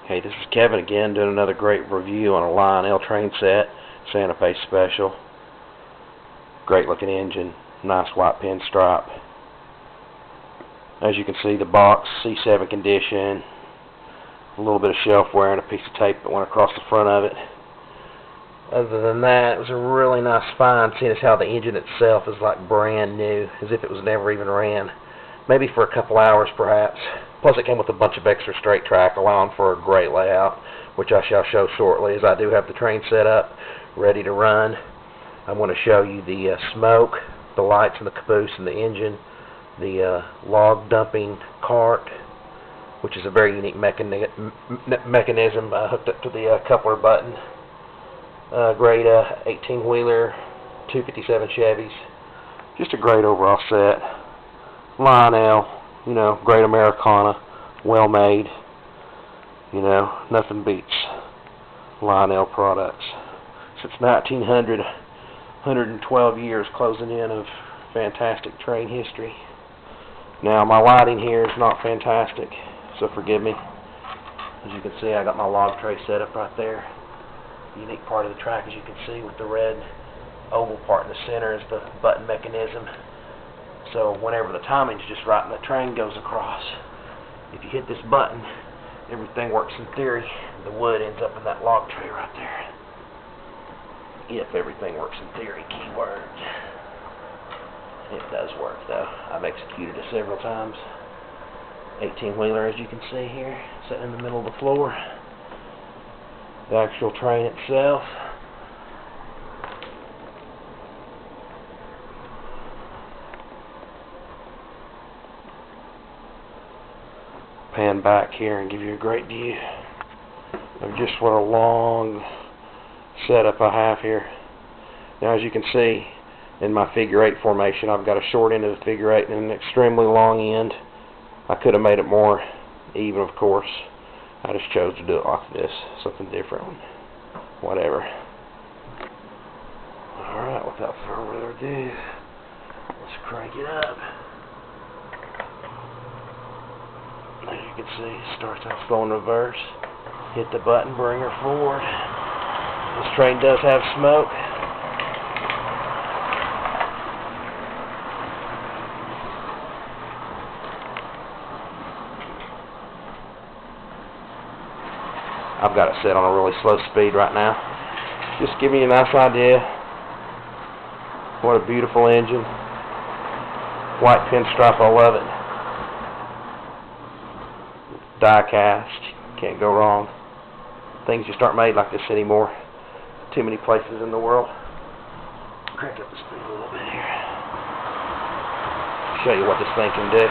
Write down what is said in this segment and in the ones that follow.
Hey, this is Kevin again, doing another great review on a Lionel train set, Santa Fe Special. Great looking engine, nice white pinstripe. As you can see, the box, C7 condition, a little bit of shelf wear and a piece of tape that went across the front of it. Other than that, it was a really nice find, seeing as how the engine itself is like brand new, as if it was never even ran. Maybe for a couple hours perhaps. Plus it came with a bunch of extra straight track, allowing for a great layout, which I shall show shortly, as I do have the train set up, ready to run. I'm going to show you the smoke, the lights in the caboose and the engine, the log dumping cart, which is a very unique mechanism hooked up to the coupler button. Great 18-wheeler, 257 Chevys. Just a great overall set. Lionel, you know, great Americana, well made. You know, nothing beats Lionel products. Since 1900, 112 years closing in of fantastic train history. Now, my lighting here is not fantastic, so forgive me. As you can see, I got my log tray set up right there. The unique part of the track, as you can see, with the red oval part in the center, is the button mechanism. So whenever the timing's just right and the train goes across, if you hit this button, everything works in theory. The wood ends up in that log tray right there. If everything works in theory, keywords. It does work though. I've executed it several times. 18-wheeler, as you can see here, sitting in the middle of the floor. The actual train itself. Pan back here and give you a great view of just what a long setup I have here. Now, as you can see, in my figure 8 formation, I've got a short end of the figure 8 and an extremely long end. I could have made it more even, of course. I just chose to do it like this, something different. Whatever. Alright, without further ado, let's crank it up. As you can see, starts off going reverse. Hit the button, bring her forward. This train does have smoke. I've got it set on a really slow speed right now. Just give me a nice idea. What a beautiful engine. White pinstripe, I love it. Die cast, can't go wrong. Things just aren't made like this anymore. Too many places in the world. Crank up the speed a little bit here. Show you what this thing can do.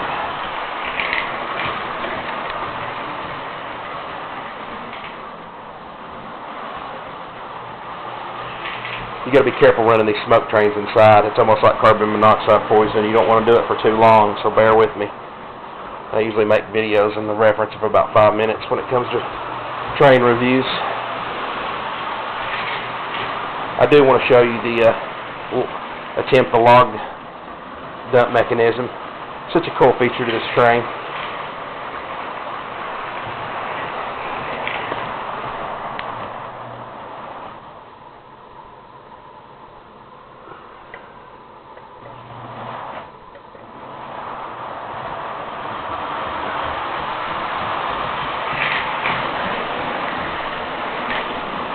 You got to be careful running these smoke trains inside. It's almost like carbon monoxide poison. You don't want to do it for too long, so bear with me. I usually make videos in the reference of about 5 minutes when it comes to train reviews. I do want to show you the attempt the log dump mechanism. Such a cool feature to this train.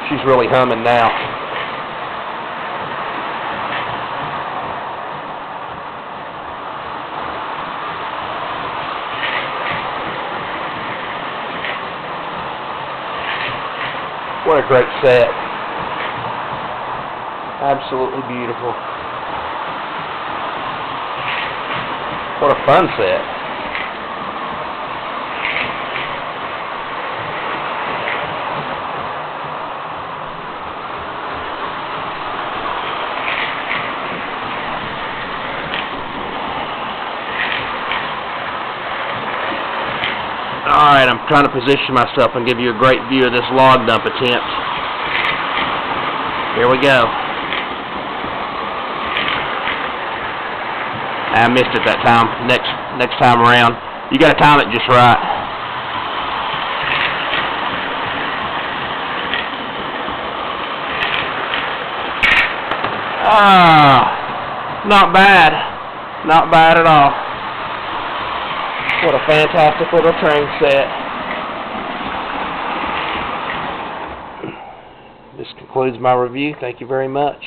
She's really humming now. What a great set. Absolutely beautiful. What a fun set. Alright, I'm trying to position myself and give you a great view of this log dump attempt. Here we go. I missed it that time. Next time around, you got to time it just right. Ah, not bad. Not bad at all. What a fantastic little train set. This concludes my review. Thank you very much.